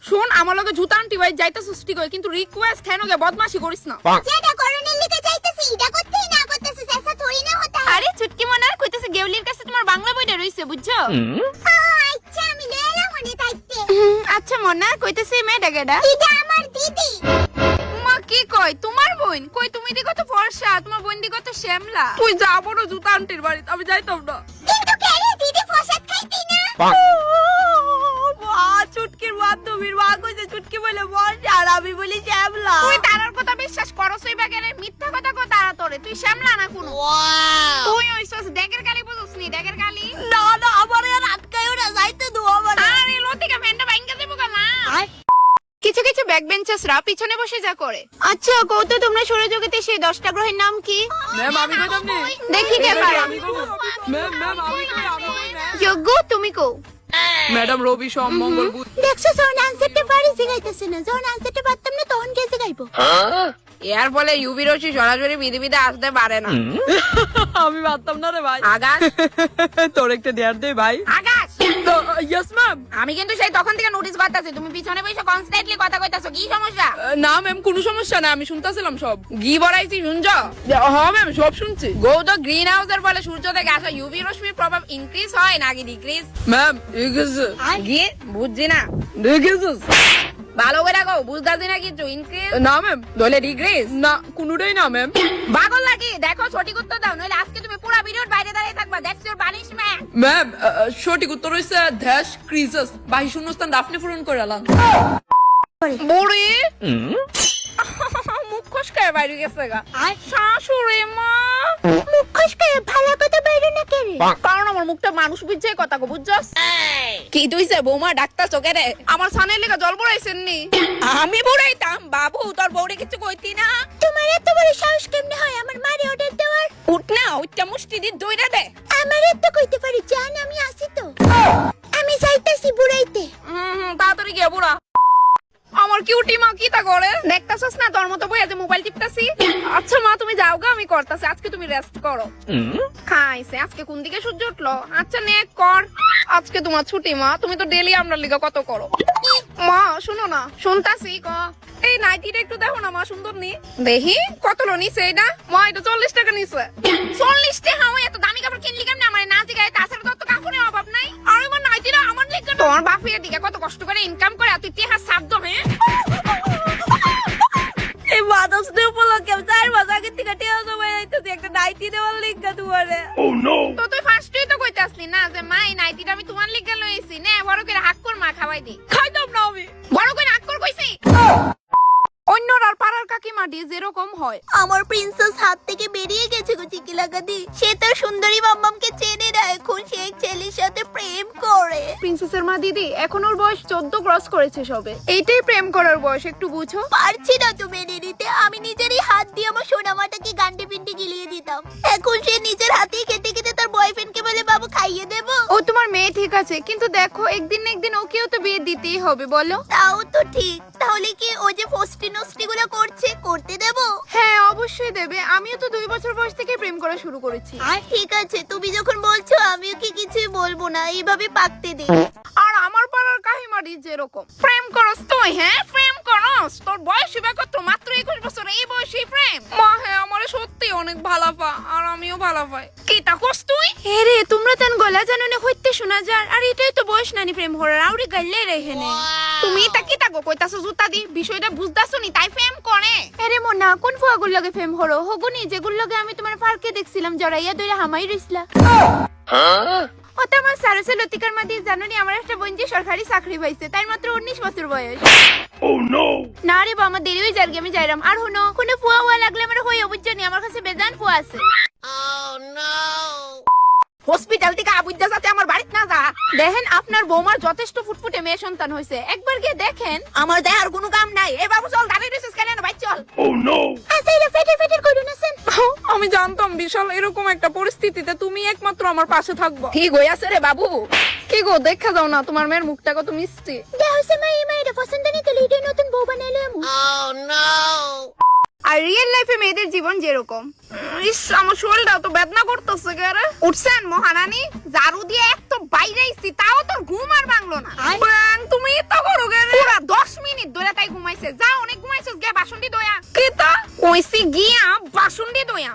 শুন আমার লগে জুতা আনটি ভাই যাইতাছস ঠিক হয় কিন্তু রিকোয়েস্ট কেন গে বদমাশি করিস না। যেটা করণের লিগে যাইতাছি এটা করতেই না করতেছিস ऐसा थोड़ी ना होता है। আরে চুটকি মনার কইতাছে গেউলির কাছে তোমার বাংলা বইটা রইছে বুঝছো। আচ্ছা আমি লেলা মনে থাকতে। আচ্ছা মনা কইতাছে মেয়েটা গেডা। এটা আমার দিদি। মা কি কই তোমার বোন কই তুমি দি কত ফর্সা তোমার বোন দি কত শ্যামলা। তুই যা বড় জুতা আনটির বাড়ি আমি যাইতাম না। কিন্তু কেরে দিদি প্রসাদ খাইতি না। চুটকির বান্ধবীর মা কইছে চুটকি বলে ফর্সা আর আমি বলি শ্যামলা। তুই তারার কথা বিশ্বাস করছই বা কেন মিথ্যা কথা কো তারা তোরে তুই শ্যামলা না কোনো। তুই হইছস ডেকের গালি বুঝছস নি ডেকের গালি। না না আমার আর আটকায়ও না যাইতে দো আমার। আরে লতিকা ফ্যানটা ভাঙা দেবো না। কিছু কিছু ব্যাক বেঞ্চার্সরা পিছনে বসে যা করে। আচ্ছা কত তোমরা সৌরজগতে সেই 10টা গ্রহের নাম কি? ম্যাম আমি কইতাম নি। দেখি কে পারে। ম্যাম আমি যোগ্য তুমি কও। ম্যাডাম রবি সোম মঙ্গল বুধ। দেখছো যখন আনসারটা পারি জিগাইতেছে না যখন আনসারটা পারতাম না তখন কে জিগাইবো। এর ফলে ইউভি রশ্মি সরাসরি বিধি আসতে পারে না। আমি পারতাম না রে ভাই। আগাস তোর একটা ডেয়ার দে ভাই। আগাস ইয়েস ম্যাম। আমি কিন্তু সেই তখন থেকে নোটিস করতেছি তুমি পিছনে বসে কনস্ট্যান্টলি কথা কইতাছো কি সমস্যা? না ম্যাম কোনো সমস্যা না আমি শুনতাছিলাম সব। ঘি বড়াইছি শুনছো? হ্যাঁ ম্যাম সব শুনছি। গো দ্য গ্রিন হাউসের ফলে সূর্য থেকে আসা ইউভি রশ্মির প্রভাব ইনক্রিজ হয় নাকি ডিক্রিজ? ম্যাম ইগজ ঘি বুঝছি না ইগজ ভালো করে কও বুঝতাছি না কিছু ইনক্রিজ না ম্যাম দলে ডিক্রিজ না কোনোটাই না ম্যাম। পাগল নাকি দেখো সঠিক উত্তর দাও নইলে আজকে তুমি পুরো ভিডিওর বাইরে দাঁড়িয়ে থাকবা দ্যাটস ইওর পানিশমেন্ট। ম্যাম সঠিক উত্তর হইছে ড্যাশ ক্রিজেস বাহি শূন্যস্থান আপনি পূরণ করে আলাম। বুড়ি মুখ খসকায় বাইরে গেছে গা। শাশুড়ি মা মুখ খসকায় ভালো কথা বাইরে না কেরে। কারণ আমার মুখটা মানুষ বুঝছে কথা কো বুঝছস? কি তুইছে বৌমা ডাক্তার চোখে রে আমার সানের লেগা জল বড়াইছেন নি। আমি বড়াইতাম বাবু তোর বউরে কিছু কইতি না। তোমার এত বড় সাহস কেমনে হয় আমার মারে অর্ডার দেওয়ার? উঠ না উঠটা মুষ্টি দি দইরা দে। আমার এত কইতে পারি জান আমি আসি তো। আমি যাইতাছি বুড়াইতে। তাড়াতাড়ি গিয়ে বুড়া। আমার কিউটি মা কি তা করে দেখতাছস না তোর মতো বই আজ মোবাইল টিপতাছি। আচ্ছা মা তুমি যাও গা আমি করতাছি আজকে তুমি রেস্ট করো। খাইছে আজকে কোন দিকে সূর্য উঠলো? আচ্ছা নে কর আজকে তোমার ছুটি মা তুমি তো ডেইলি আমরা লিগা কত করো। মা শুনো না শুনতাছি ক এই নাইটিটা একটু দেখো না মা সুন্দর নি দেখি কত লো নিছে এটা মা এটা 40 টাকা নিছে। 40 টাকা আমি এত দামি কাপড় কিনলি কেমনে আমার নাতি গায়ে তাছাড়া তো কাপড়ের অভাব নাই। আর আমার নাইটিটা আমার লিগা তোমার বাপের দিকে কত কষ্ট করে ইনকাম করে তুই টেহা সাবদ হ্যাঁ। এই মাদাস ডে উপলক্ষে 4 মাস আগে থেকে টেহা জমা আইতেছি একটা নাইটি দেওয়ার লিগা তোমারে। Oh no তো তুই ফার্স্টেই তো কইতাছলি না যে মা এই নাইটিটা আমি তোমার লিগা লইছি নে বড় করে হাক কর মা খাওয়াই দি। খাইতাম না আমি বড় করে হাক কর কইছি। অন্যরার পাড়ার কাকিমা ডি যেরকম হয় আমার প্রিন্সেস হাত থেকে বেরিয়ে গেছে গো চিকি লাগাদি। সে তার সুন্দরী মাম্মামকে চেনে না এখন সে এক ছেলের সাথে প্রেম করে। প্রিন্সেসের মা দিদি এখন ওর বয়স 14 ক্রস করেছে সবে এইটাই প্রেম করার বয়স একটু বুঝো। পারছি না তো মেনে নিতে। আমি নিজেরই হাত দিয়ে আমার সোনামাটাকে গান্ডে পিন্ডে গিলিয়ে দিতাম। এখন সে নিজের হাতেই খেতে খেতে তার বয়ফ্রেন্ডকে বলে বাবু খাইয়ে দেবো। ও তোমার মেয়ে ঠিক আছে কিন্তু দেখো একদিন না একদিন ওকেও তো বিয়ে দিতেই হবে বলো। তাও তো ঠিক। তাহলে কি ও যে ফষ্টি নষ্টি গুলো করছে করতে দেবো? হ্যাঁ অবশ্যই দেবে আমিও তো 2 বছর বয়স থেকে প্রেম করা শুরু করেছি। ঠিক আছে তুমি যখন বলছো আমিও কি কিছুই বলবো না এইভাবে পাকতে দে। আর আমার পাড়ার কাহিমারি যেরকম প্রেম করস তুই হ্যাঁ প্রেম করস তোর বয়স হবে কত মাত্র 21 বছর এই বয়সে প্রেম। মা হ্যাঁ আমারে সত্যি অনেক ভালো পা আর আমিও ভালো পাই। কি তা কস তুই? হে রে তোমরা তেন গলা জানো না হইতে শোনা যায় আর এটাই তো বয়স নানি প্রেম হরার আউরি গাইলে রেহে নে। তুমি তা কি তা গো কইতাছো জুতা দি বিষয়টা বুঝতাছো নি তাই প্রেম করে। আরে মোনা কোন ফুয়াগুল লাগে প্রেম হরো হগুনি যেগুল লাগে আমি তোমার পার্কে দেখছিলাম জড়াইয়া দইরা হামাই রইছলা। ও তো আমার সারসে লতিকার মাদি জানোনি আমার একটা বন্ধু সরকারি চাকরি পাইছে তাই মাত্র 19 বছর বয়স। ও নো না রে বাবা আমার দেরি হই যার আমি যাইরাম আর হনো কোন ফুয়া হওয়া লাগলে আমার হই অবুঝনি আমার কাছে বেজান ফুয়া আছে। ও নো হসপিটাল থেকে আবুদ্দা সাথে আমার বাড়িতে না যা দেখেন আপনার বৌমার যথেষ্ট ফুটফুটে মেয়ে সন্তান হইছে একবার গিয়ে দেখেন আমার দেহার কোনো কাম নাই। এ বাবু চল দাঁড়িয়ে রইছিস কেন ভাই চল। ও নো আসাইরা ফেটে ফেটে করুন আছেন। আমি জানতাম বিশাল এরকম একটা পরিস্থিতিতে তুমি একমাত্র আমার পাশে থাকবা। ঠিক হই আছে রে বাবু। কি গো দেখা যাও না তোমার মেয়ের মুখটা কত মিষ্টি। দেহসে মাই মাইরা পছন্দ নেই তো লিডে নতুন বউ বানাইলো আমি। ও নো আর রিয়েল লাইফে মেয়েদের জীবন যেরকম ইস আমার শরীরটা তো বেদনা করতেছে রে। উঠছেন মহারানী ঝাড়ু দিয়ে এক তো বাইরে আইছি তাও তোর ঘুম আর ভাঙলো না। ব্যাং তুমি তো করো গে পুরা 10 দিয়া বাসন দিয়ে দয়া